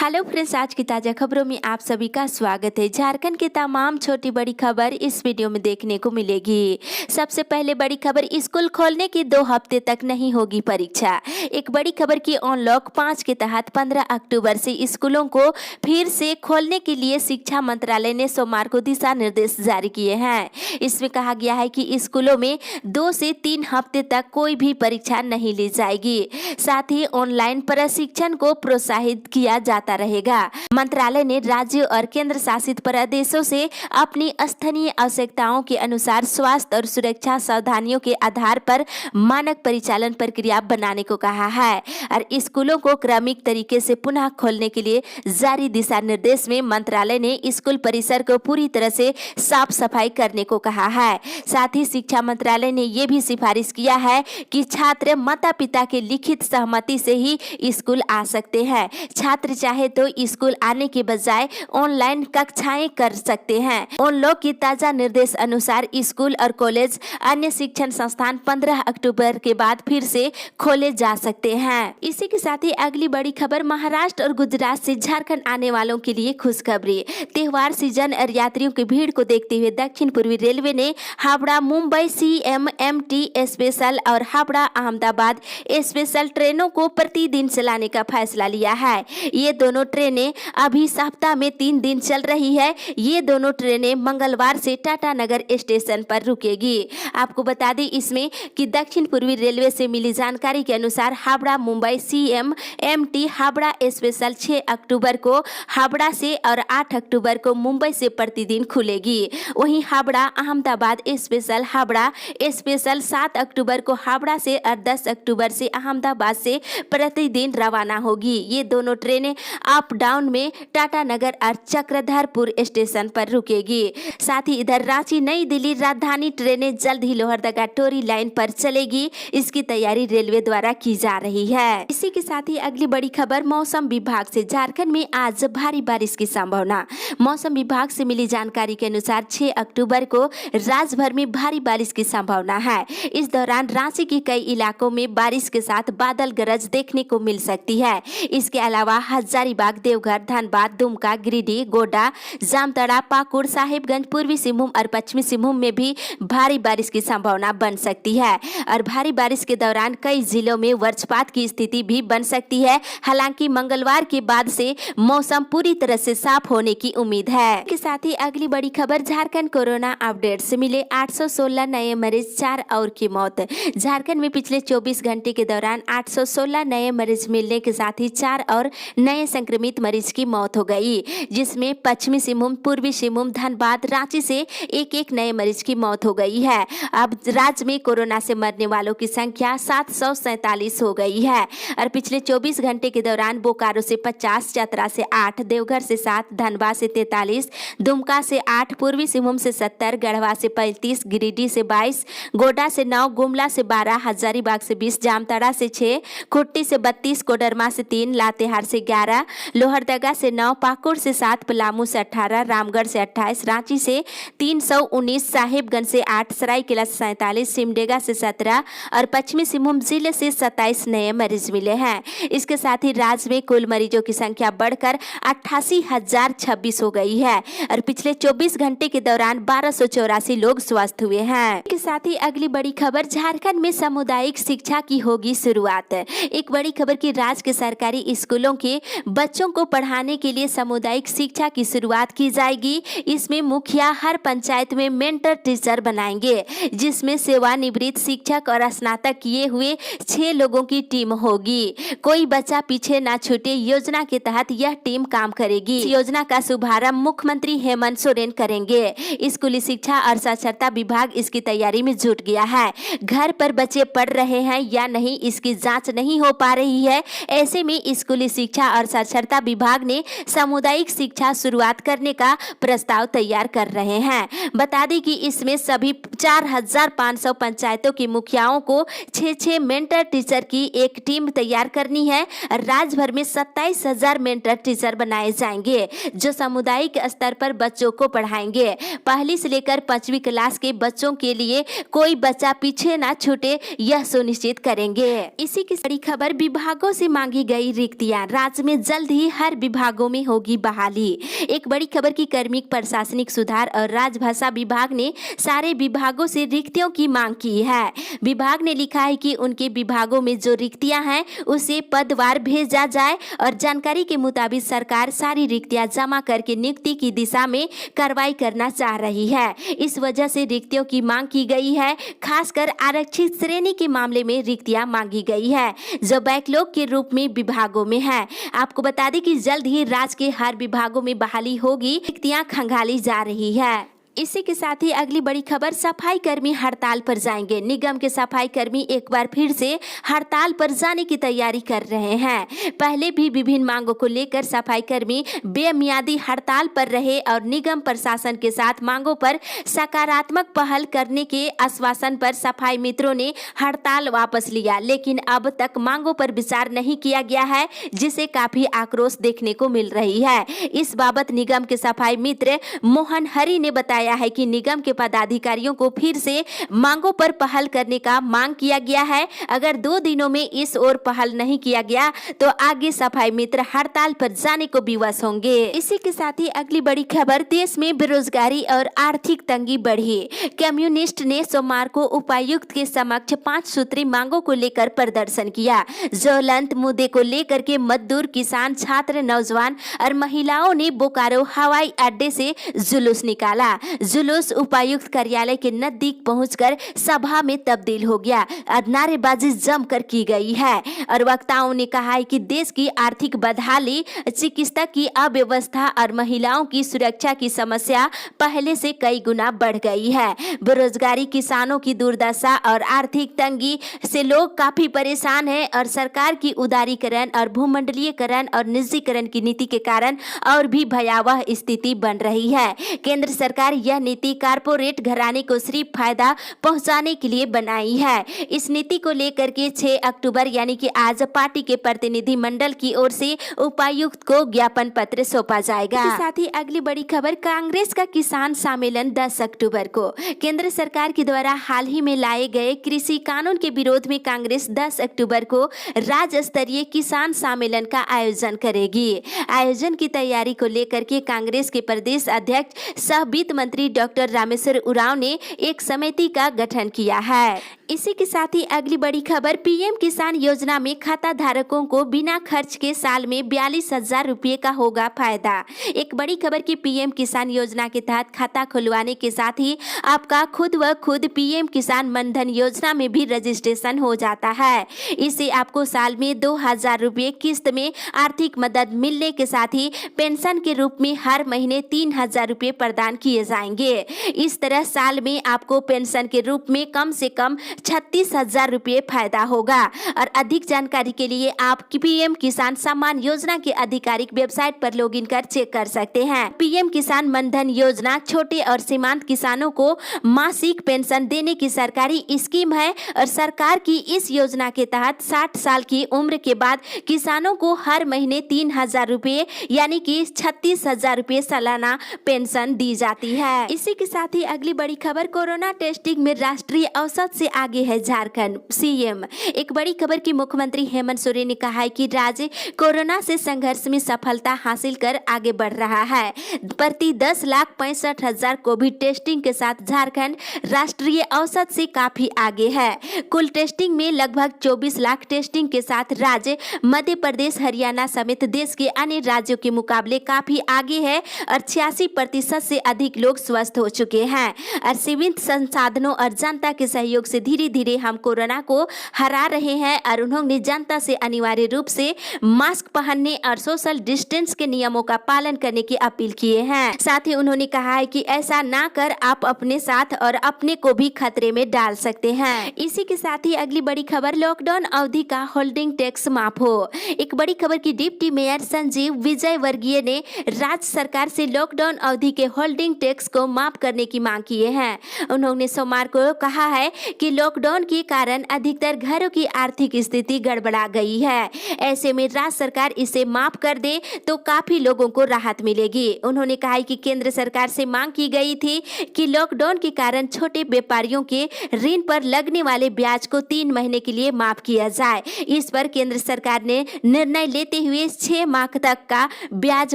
Hello friends, आज की ताज़ा खबरों में आप सभी का स्वागत है। झारखंड की तमाम छोटी बड़ी खबर इस वीडियो में देखने को मिलेगी। सबसे पहले बड़ी खबर, स्कूल खोलने के 2 हफ्ते तक नहीं होगी परीक्षा। एक बड़ी खबर की अनलॉक 5 के तहत 15 अक्टूबर से स्कूलों को फिर से खोलने के लिए शिक्षा मंत्रालय ने सोमवार को दिशा निर्देश जारी किए हैं। इसमें कहा गया है कि स्कूलों में 2 से 3 हफ्ते तक कोई भी परीक्षा नहीं ली जाएगी। साथ ही ऑनलाइन प्रशिक्षण को प्रोत्साहित किया जाता रहेगा। मंत्रालय ने राज्यों और केंद्र शासित प्रदेशों से अपनी स्थानीय आवश्यकताओं के अनुसार स्वास्थ्य और सुरक्षा सावधानियों के आधार पर मानक परिचालन प्रक्रिया बनाने को कहा है और स्कूलों को क्रमिक तरीके से पुनः खोलने के लिए जारी दिशा निर्देश में मंत्रालय ने स्कूल परिसर को पूरी तरह से साफ सफाई करने को कहा है। साथ ही शिक्षा मंत्रालय ने यह भी सिफारिश किया है कि छात्र माता पिता के लिखित सहमति से ही स्कूल आ सकते हैं। छात्र चाहे तो स्कूल आने के बजाय ऑनलाइन कक्षाएं कर सकते हैं। उन लोग की ताजा निर्देश अनुसार स्कूल और कॉलेज, अन्य शिक्षण संस्थान 15 अक्टूबर के बाद फिर से खोले जा सकते हैं। इसी के साथ ही अगली बड़ी खबर, महाराष्ट्र और गुजरात से झारखंड आने वालों के लिए खुशखबरी। त्योहार सीजन और यात्रियों की भीड़ को देखते हुए दक्षिण पूर्वी रेलवे ने हावड़ा मुंबई CMMT स्पेशल और हावड़ा अहमदाबाद स्पेशल ट्रेनों को प्रतिदिन चलाने का फैसला लिया है। ये दोनों ट्रेनें अभी सप्ताह में 3 दिन चल रही है। ये दोनों ट्रेनें मंगलवार से टाटानगर स्टेशन पर रुकेगी। आपको बता दें इसमें कि दक्षिण पूर्वी रेलवे से मिली जानकारी के अनुसार हावड़ा मुंबई CMMT हावड़ा स्पेशल 6 अक्टूबर को हावड़ा से और 8 अक्टूबर को मुंबई से प्रतिदिन खुलेगी। वहीं हावड़ा अहमदाबाद स्पेशल हावड़ा स्पेशल 7 अक्टूबर को हावड़ा से और 10 अक्टूबर से अहमदाबाद से प्रतिदिन रवाना होगी। ये दोनों ट्रेनें अप डाउन में टाटानगर और चक्रधरपुर स्टेशन पर रुकेगी। साथ ही इधर रांची नई दिल्ली राजधानी ट्रेनें जल्द ही लोहरदगा टोरी लाइन पर चलेगी। इसकी तैयारी रेलवे द्वारा की जा रही है। इसी के साथ ही अगली बड़ी खबर, मौसम विभाग से झारखंड में आज भारी बारिश की संभावना। मौसम विभाग से मिली जानकारी के अनुसार 6 अक्टूबर को राज्य भर में भारी बारिश की संभावना है। इस दौरान रांची के कई इलाकों में बारिश के साथ बादल गरज देखने को मिल सकती है। इसके अलावा हजारीबाग, देवघर, धनबाद, दुमका, गिरिडीह, गोड्डा, जामताड़ा, पाकुड़, साहिबगंज, पूर्वी सिंहभूम और पश्चिमी सिंहभूम में भी भारी बारिश की संभावना बन सकती है और भारी बारिश के दौरान कई जिलों में वज्रपात की स्थिति भी बन सकती है। हालांकि मंगलवार के बाद से मौसम पूरी तरह से साफ होने की उम्मीद है। इसके साथ ही अगली बड़ी खबर, झारखंड कोरोना अपडेट से मिले 816 नए मरीज, 4 और की मौत। झारखंड में पिछले 24 घंटे के दौरान 816 नए मरीज मिलने के साथ ही 4 और नए संक्रमित मरीज की मौत हो गई, जिसमें पश्चिमी सिंहभूम, पूर्वी सिंहभूम, धनबाद, रांची से एक नए मरीज की मौत हो गई है। अब राज्य में कोरोना से मरने वालों की संख्या 747 हो गई है और पिछले 24 घंटे के दौरान बोकारो से 50, चतरा से 8, देवघर से 7, धनबाद से 43, दुमका से 8, पूर्वी सिंहभूम से 70, गढ़वा से 35, गिरिडीह से 22, गोड्डा से 9, गुमला से 12, हजारीबाग से 20, जामताड़ा से 6, खुट्टी से 32, कोडरमा से 3, लातेहार से 11, लोहरदगा से 9, पाकुड़ से 7, पलामू से 18, रामगढ़ से 28, रांची से 319, साहिबगंज से 8, सरायकेला से 47, सिमडेगा से 17 और पश्चिमी सिंहभूम जिले से 27 नए मरीज मिले हैं। इसके साथ ही राज्य में कुल मरीजों की संख्या बढ़कर 88,026 हो गई है और पिछले 24 घंटे के दौरान 1284 लोग स्वस्थ हुए हैं। इसके साथ ही अगली बड़ी खबर, झारखंड में सामुदायिक शिक्षा की होगी शुरुआत। एक बड़ी खबर की राज्य के सरकारी स्कूलों के बच्चों को पढ़ाने के लिए सामुदायिक शिक्षा की शुरुआत की जाएगी। इसमें मुखिया हर पंचायत में मेंटर टीचर बनाएंगे, जिसमें सेवानिवृत्त शिक्षक और स्नातक किए हुए 6 लोगों की टीम होगी। कोई बच्चा पीछे ना छूटे योजना के तहत यह टीम काम करेगी। इस योजना का शुभारंभ मुख्यमंत्री हेमंत सोरेन करेंगे। स्कूली शिक्षा और साक्षरता विभाग इसकी तैयारी में जुट गया है। घर पर बच्चे पढ़ रहे हैं या नहीं, इसकी जांच नहीं हो पा रही है। ऐसे में स्कूली शिक्षा और साक्षरता विभाग ने सामुदायिक शिक्षा शुरुआत करने का प्रस्ताव तैयार कर रहे हैं। बता दें कि इसमें सभी 4500 पंचायतों की मुखियाओं को 6 मेंटर टीचर की एक टीम तैयार करनी है। राज्य भर में 27,000 मेंटर टीचर बनाए जाएंगे, जो सामुदायिक स्तर पर बच्चों को पढ़ाएंगे। पहली से लेकर 5वीं क्लास के बच्चों के लिए कोई बच्चा पीछे ना छूटे, यह सुनिश्चित करेंगे। इसी की बड़ी खबर, विभागों से मांगी गई रिक्तियां, राज्य में जल्द ही हर विभागों में होगी बहाली। एक बड़ी खबर की कार्मिक प्रशासनिक सुधार और राजभाषा विभाग ने सारे विभागों से रिक्तियों की मांग की है। विभाग ने लिखा है कि उनके विभागों में जो रिक्तियां हैं उसे पदवार भेजा जाए और जानकारी के मुताबिक सरकार सारी रिक्तियां जमा करके नियुक्ति की दिशा में कार्रवाई करना चाह रही है। इस वजह से रिक्तियों की मांग की गई है। खासकर आरक्षित श्रेणी के मामले में रिक्तियां मांगी गई है जो बैकलॉग के रूप में विभागों में है। आपको बता दें कि जल्द ही राज्य के हर विभागों में बहाली होगी, रिक्तियां खंगाली जा रही है। इसी के साथ ही अगली बड़ी खबर, सफाई कर्मी हड़ताल पर जाएंगे। निगम के सफाई कर्मी एक बार फिर से हड़ताल पर जाने की तैयारी कर रहे हैं। पहले भी विभिन्न मांगों को लेकर सफाई कर्मी बेमियादी हड़ताल पर रहे और निगम प्रशासन के साथ मांगों पर सकारात्मक पहल करने के आश्वासन पर सफाई मित्रों ने हड़ताल वापस लिया, लेकिन अब तक मांगों पर विचार नहीं किया गया है, जिसे काफी आक्रोश देखने को मिल रही है। इस बाबत निगम के सफाई मित्र मोहन हरि ने बताया है कि निगम के पदाधिकारियों को फिर से मांगों पर पहल करने का मांग किया गया है। अगर 2 दिनों में इस ओर पहल नहीं किया गया तो आगे सफाई मित्र हड़ताल पर जाने को विवश होंगे। इसी के साथ ही अगली बड़ी खबर, देश में बेरोजगारी और आर्थिक तंगी बढ़ी। कम्युनिस्ट ने सोमवार को उपायुक्त के समक्ष 5 सूत्री मांगों को लेकर प्रदर्शन किया। ज्वलंत मुद्दे को लेकर के मजदूर, किसान, छात्र, नौजवान और महिलाओं ने बोकारो हवाई अड्डे से जुलूस निकाला। जुलूस उपायुक्त कार्यालय के नजदीक पहुंचकर सभा में तब्दील हो गया और नारेबाजी जमकर की गई है। और वक्ताओं ने कहा है कि देश की आर्थिक बदहाली, चिकित्सा की अव्यवस्था और महिलाओं की सुरक्षा की समस्या पहले से कई गुना बढ़ गई है। बेरोजगारी, किसानों की दुर्दशा और आर्थिक तंगी से लोग काफी परेशान हैं और सरकार की उदारीकरण और भूमंडलीयकरण और निजीकरण की नीति के कारण और भी भयावह स्थिति बन रही है। केंद्र सरकार यह नीति कारपोरेट घराने को सिर्फ फायदा पहुंचाने के लिए बनाई है। इस नीति को लेकर के 6 अक्टूबर यानी कि आज पार्टी के प्रतिनिधि मंडल की ओर से उपायुक्त को ज्ञापन पत्र सौंपा जाएगा। इसके साथ ही अगली बड़ी खबर, कांग्रेस का किसान सम्मेलन 10 अक्टूबर को। केंद्र सरकार के द्वारा हाल ही में लाए गए कृषि कानून के विरोध में कांग्रेस 10 अक्टूबर को राज्य स्तरीय किसान सम्मेलन का आयोजन करेगी। आयोजन की तैयारी को लेकर के कांग्रेस के प्रदेश अध्यक्ष सह वित्त मंत्री डॉक्टर रामेश्वर उरांव ने एक समिति का गठन किया है। इसी के साथ ही अगली बड़ी खबर, पीएम किसान योजना में खाता धारकों को बिना खर्च के साल में 42,000 रुपये का होगा फायदा। एक बड़ी खबर की पीएम किसान योजना के तहत खाता खुलवाने के साथ ही आपका खुद व खुद पीएम किसान मनधन योजना में भी रजिस्ट्रेशन हो जाता है। इससे आपको साल में 2,000 रुपये किस्त में आर्थिक मदद मिलने के साथ ही पेंशन के रूप में हर महीने 3,000 रुपये प्रदान किए जाएंगे। इस तरह साल में आपको पेंशन के रूप में कम से कम 36,000 रुपये फायदा होगा। और अधिक जानकारी के लिए आप पीएम किसान सम्मान योजना के आधिकारिक वेबसाइट पर लॉगिन कर चेक कर सकते हैं। पीएम किसान मनधन योजना छोटे और सीमांत किसानों को मासिक पेंशन देने की सरकारी स्कीम है और सरकार की इस योजना के तहत 60 साल की उम्र के बाद किसानों को हर महीने 3,000 रुपये यानी कि 36,000 रुपये सालाना पेंशन दी जाती है। इसी के साथ ही अगली बड़ी खबर, कोरोना टेस्टिंग में राष्ट्रीय औसत से आगे है झारखंड। सीएम, एक बड़ी खबर की मुख्यमंत्री हेमंत सोरेन ने कहा है कि राज्य कोरोना से संघर्ष में सफलता हासिल कर आगे बढ़ रहा है। प्रति 10,65,000 कोविड टेस्टिंग के साथ झारखंड राष्ट्रीय औसत से काफी आगे है। कुल टेस्टिंग में लगभग 24 लाख टेस्टिंग के साथ राज्य मध्य प्रदेश, हरियाणा समेत देश के अन्य राज्यों के मुकाबले काफी आगे है और 86% से अधिक लोग स्वस्थ हो चुके हैं। और सीमित संसाधनों और जनता के सहयोग से धीरे धीरे हम कोरोना को हरा रहे हैं। और उन्होंने जनता से अनिवार्य रूप से मास्क पहनने और सोशल डिस्टेंस के नियमों का पालन करने की अपील किए हैं। साथ ही उन्होंने कहा है कि ऐसा ना कर आप अपने साथ और अपने को भी खतरे में डाल सकते हैं। इसी के साथ ही अगली बड़ी खबर, लॉकडाउन अवधि का होल्डिंग टैक्स माफ हो। एक बड़ी खबर की डिप्टी मेयर संजीव विजय वर्गीय ने राज्य सरकार से लॉकडाउन अवधि के होल्डिंग टैक्स को माफ करने की मांग किए हैं। उन्होंने सोमवार को कहा है कि लॉकडाउन के कारण अधिकतर घरों की आर्थिक स्थिति गड़बड़ा गई है। ऐसे में राज्य सरकार इसे माफ कर दे तो काफी लोगों को राहत मिलेगी। उन्होंने कहा कि केंद्र सरकार से मांग की गई थी कि लॉकडाउन के कारण छोटे व्यापारियों के ऋण पर लगने वाले ब्याज को 3 महीने के लिए माफ किया जाए। इस पर केंद्र सरकार ने निर्णय लेते हुए 6 माह तक का ब्याज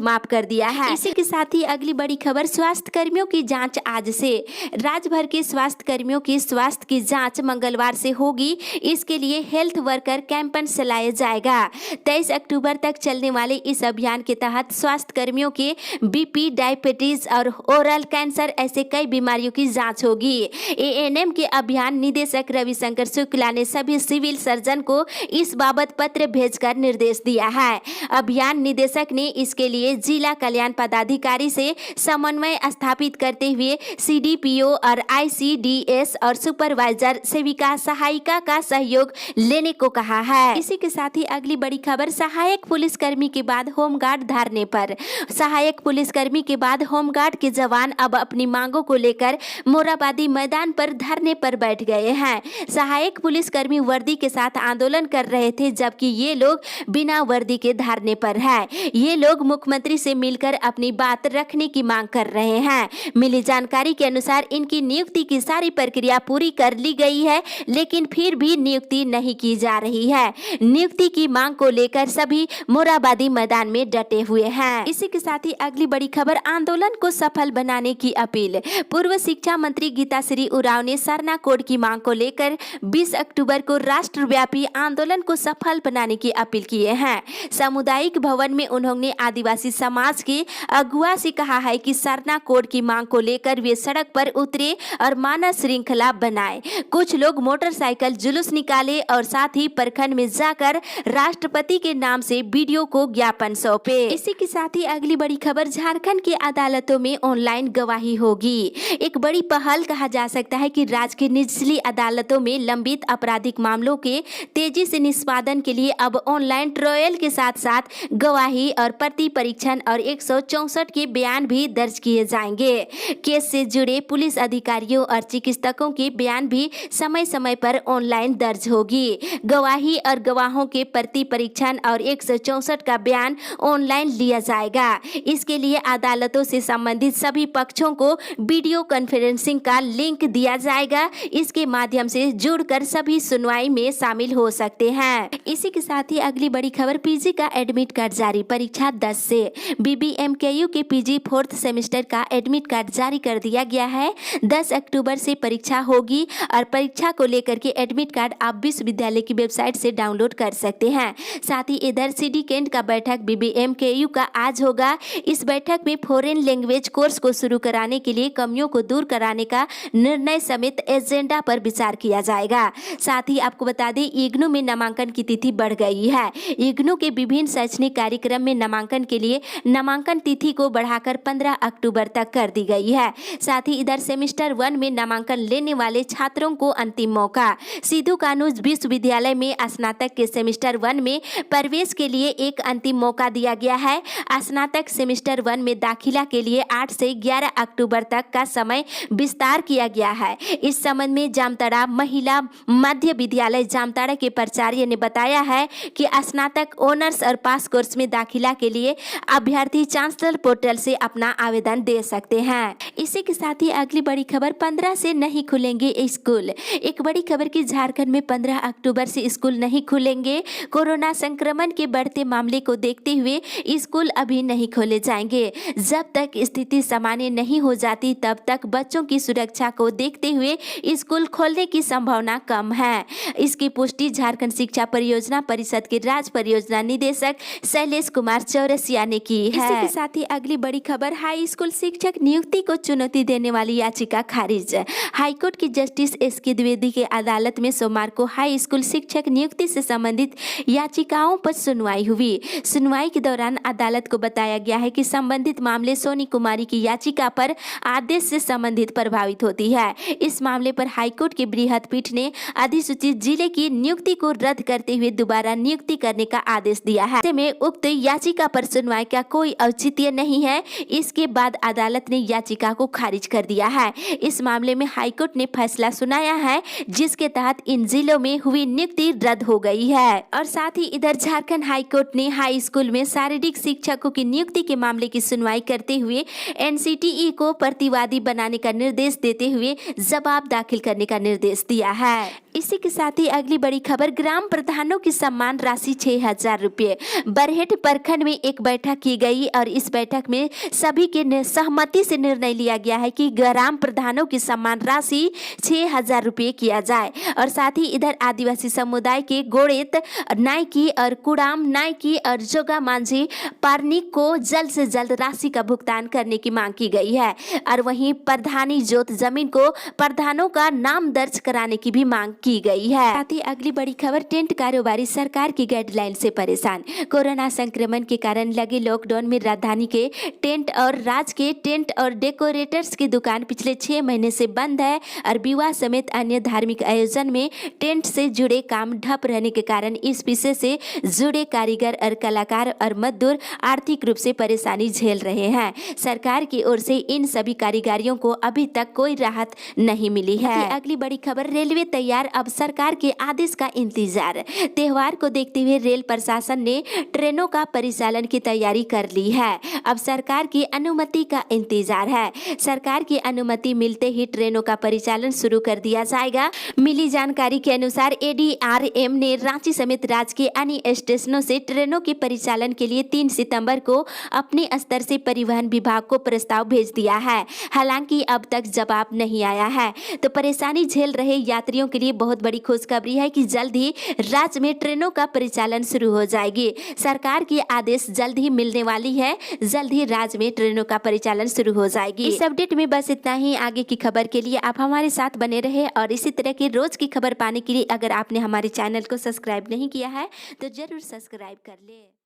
माफ कर दिया है। इसी के साथ ही अगली बड़ी खबर, स्वास्थ्य कर्मियों की जांच आज से। राज्य भर के स्वास्थ्य कर्मियों की स्वास्थ्य की जांच मंगलवार से होगी। इसके लिए हेल्थ वर्कर कैंपेन चलाया जाएगा। 23 अक्टूबर तक चलने वाले इस अभियान के तहत स्वास्थ्य कर्मियों के बीपी, डायबिटीज और ओरल कैंसर ऐसे कई बीमारियों की जांच होगी। एएनएम के अभियान निदेशक रविशंकर शुक्ला ने सभी सिविल सर्जन को इस बाबत पत्र भेजकर निर्देश दिया है। अभियान निदेशक ने इसके लिए जिला कल्याण पदाधिकारी से समन्वय स्थापित करते हुए सीडीपीओ और आईसीडीएस और सुपरवाइजर सेविका सहायिका का सहयोग लेने को कहा है। इसी के साथ ही अगली बड़ी खबर, सहायक पुलिसकर्मी के बाद होमगार्ड धरने पर। सहायक पुलिसकर्मी के बाद होमगार्ड के जवान अब अपनी मांगों को लेकर मोराबादी मैदान पर धरने पर बैठ गए हैं। सहायक पुलिसकर्मी वर्दी के साथ आंदोलन कर रहे थे, जबकि ये लोग बिना वर्दी के धरने पर है। ये लोग मुख्यमंत्री से मिलकर अपनी बात रखने की मांग कर रहे हैं। मिली जानकारी के अनुसार इनकी नियुक्ति की सारी प्रक्रिया पूरी कर ली गई है, लेकिन फिर भी नियुक्ति नहीं की जा रही है। नियुक्ति की मांग को लेकर सभी मोराबादी मैदान में डटे हुए हैं। इसी के साथ ही अगली बड़ी खबर, आंदोलन को सफल बनाने की अपील। पूर्व शिक्षा मंत्री गीताश्री उरांव ने सरना कोड की मांग को लेकर 20 अक्टूबर को राष्ट्रव्यापी आंदोलन को सफल बनाने की अपील किए हैं। सामुदायिक भवन में उन्होंने आदिवासी समाज के अगुवा से कहा है कि सरना कोड की मांग को लेकर वे सड़क पर उतरे और मानव श्रृंखला बनाए। कुछ लोग मोटरसाइकिल जुलूस निकाले और साथ ही प्रखंड में जाकर राष्ट्रपति के नाम से वीडियो को ज्ञापन सौंपे। इसी के साथ ही अगली बड़ी खबर, झारखंड की अदालतों में ऑनलाइन गवाही होगी। एक बड़ी पहल कहा जा सकता है कि राज्य की निचली अदालतों में लंबित आपराधिक मामलों के तेजी से निष्पादन के लिए अब ऑनलाइन ट्रायल के साथ साथ गवाही और प्रति परीक्षण और 164 के बयान भी दर्ज किए जाएंगे। केस से जुड़े पुलिस अधिकारियों और चिकित्सकों के बयान भी समय समय पर ऑनलाइन दर्ज होगी। गवाही और गवाहों के प्रति परीक्षण और 164 का बयान ऑनलाइन लिया जाएगा। इसके लिए अदालतों से संबंधित सभी पक्षों को वीडियो कॉन्फ्रेंसिंग का लिंक दिया जाएगा। इसके माध्यम से जुड़कर सभी सुनवाई में शामिल हो सकते हैं। इसी के साथ ही अगली बड़ी खबर, पीजी का एडमिट कार्ड जारी, परीक्षा 10 से। बीबीएमकेयू के पीजी 4th सेमेस्टर का एडमिट कार्ड जारी कर दिया गया है। 10 अक्टूबर से परीक्षा होगी और परीक्षा को लेकर के एडमिट कार्ड आप विश्वविद्यालय की वेबसाइट से डाउनलोड कर सकते हैं। साथ ही इधर सिंडिकेट का बैठक बीबीएमकेयू का आज होगा। इस बैठक में फॉरेन लैंग्वेज कोर्स को शुरू कराने के लिए कमियों को दूर कराने का निर्णय समेत एजेंडा पर विचार किया जाएगा। साथ ही आपको बता दें, इग्नू में नामांकन की तिथि बढ़ गई है। इग्नू के विभिन्न शैक्षणिक कार्यक्रम में नामांकन के लिए नामांकन तिथि को बढ़ाकर 15 अक्टूबर तक कर दी गई है। साथ ही इधर सेमेस्टर 1 में नामांकन लेने वाले छात्रों को अंतिम मौका। सिद्धू कानू विश्वविद्यालय में स्नातक के सेमेस्टर 1 में प्रवेश के लिए एक अंतिम मौका दिया गया है। स्नातक सेमेस्टर 1 में दाखिला के लिए 8 से 11 अक्टूबर तक का समय विस्तार किया गया है। इस संबंध में जामताड़ा महिला मध्य विद्यालय जामताड़ा के प्राचार्य ने बताया है कि स्नातक ऑनर्स और पास कोर्स में दाखिला के लिए अभ्यर्थी चांसलर पोर्टल से अपना आवेदन दे सकते हैं। इसी के साथ ही अगली बड़ी खबर, 15 से नहीं खुलेंगे स्कूल। एक बड़ी खबर की झारखंड में 15 अक्टूबर से स्कूल नहीं खुलेंगे। कोरोना संक्रमण के बढ़ते मामले को देखते हुए स्कूल अभी नहीं खोले जाएंगे। जब तक स्थिति सामान्य नहीं हो जाती तब तक बच्चों की सुरक्षा को देखते हुए स्कूल खोलने की संभावना कम है। इसकी पुष्टि झारखंड शिक्षा परियोजना परिषद के राज्य परियोजना निदेशक शैलेश कुमार चौरसिया ने की है। इसी के साथ ही अगली बड़ी खबर, हाई स्कूल शिक्षक नियुक्ति को चुनौती देने वाली याचिका खारिज। हाईकोर्ट की जस्टिस एसके द्विवेदी के अदालत में सोमवार को हाई स्कूल शिक्षक नियुक्ति से संबंधित याचिकाओं पर सुनवाई हुई। सुनवाई के दौरान अदालत को बताया गया है कि संबंधित मामले सोनी कुमारी की याचिका पर आदेश से संबंधित प्रभावित होती है। इस मामले पर हाईकोर्ट की बृहद पीठ ने अधिसूचित जिले की नियुक्ति को रद्द करते हुए दोबारा नियुक्ति करने का आदेश दिया है। में उक्त याचिका पर सुनवाई का कोई औचित्य नहीं है। इसके बाद अदालत ने ने याचिका को खारिज कर दिया है। इस मामले में हाईकोर्ट ने फैसला सुनाया है, जिसके तहत इन जिलों में हुई नियुक्ति रद्द हो गई है। और साथ ही इधर झारखंड हाईकोर्ट ने हाई स्कूल में शारीरिक शिक्षकों की नियुक्ति के मामले की सुनवाई करते हुए एनसीटीई को प्रतिवादी बनाने का निर्देश देते हुए जवाब दाखिल करने का निर्देश दिया है। इसी के साथ ही अगली बड़ी खबर, ग्राम प्रधानों की सम्मान राशि 6,000 रुपये। बरहेट प्रखंड में एक बैठक की गई और इस बैठक में सभी के सहमति से निर्णय लिया गया है कि ग्राम प्रधानों की सम्मान राशि 6,000 रुपये किया जाए। और साथ ही इधर आदिवासी समुदाय के गोड़ेत नायकी और कुड़ाम नायकी और जोगा मांझी पार्निक को जल्द से जल्द राशि का भुगतान करने की मांग की गई है। और वहीं प्रधानी जोत जमीन को प्रधानों का नाम दर्ज कराने की भी मांग की गई है। साथ ही अगली बड़ी खबर, टेंट कारोबारी सरकार की गाइडलाइन से परेशान। कोरोना संक्रमण के कारण लगे लॉकडाउन में राजधानी के टेंट और राज्य के टेंट और डेकोरेटर्स की दुकान पिछले 6 महीने से बंद है और विवाह समेत अन्य धार्मिक आयोजन में टेंट से जुड़े काम ठप रहने के कारण इस विषय से जुड़े कारीगर और कलाकार और मजदूर आर्थिक रूप से परेशानी झेल रहे हैं। सरकार की ओर से इन सभी कारीगरियों को अभी तक कोई राहत नहीं मिली है। अगली बड़ी खबर, रेलवे तैयार, अब सरकार के आदेश का इंतजार। त्योहार को देखते हुए रेल प्रशासन ने ट्रेनों का परिचालन की तैयारी कर ली है। अब सरकार की अनुमति का इंतजार है। सरकार की अनुमति मिलते ही ट्रेनों का परिचालन शुरू कर दिया जाएगा। मिली जानकारी के अनुसार एडीआरएम ने रांची समेत राज्य के अन्य स्टेशनों से ट्रेनों के परिचालन के लिए 3 सितंबर को अपने स्तर से परिवहन विभाग को प्रस्ताव भेज दिया है। हालांकि अब तक जवाब नहीं आया है। तो परेशानी झेल रहे यात्रियों के लिए बहुत बड़ी खुशखबरी है कि जल्द ही राज्य में ट्रेनों का परिचालन शुरू हो जाएगी। सरकार की आदेश जल्द ही मिलने वाली है। जल्द ही राज्य में ट्रेनों का परिचालन शुरू हो जाएगी। इस अपडेट में बस इतना ही। आगे की खबर के लिए आप हमारे साथ बने रहे और इसी तरह की रोज की खबर पाने के लिए अगर आपने हमारे चैनल को सब्सक्राइब नहीं किया है तो जरूर सब्सक्राइब कर ले।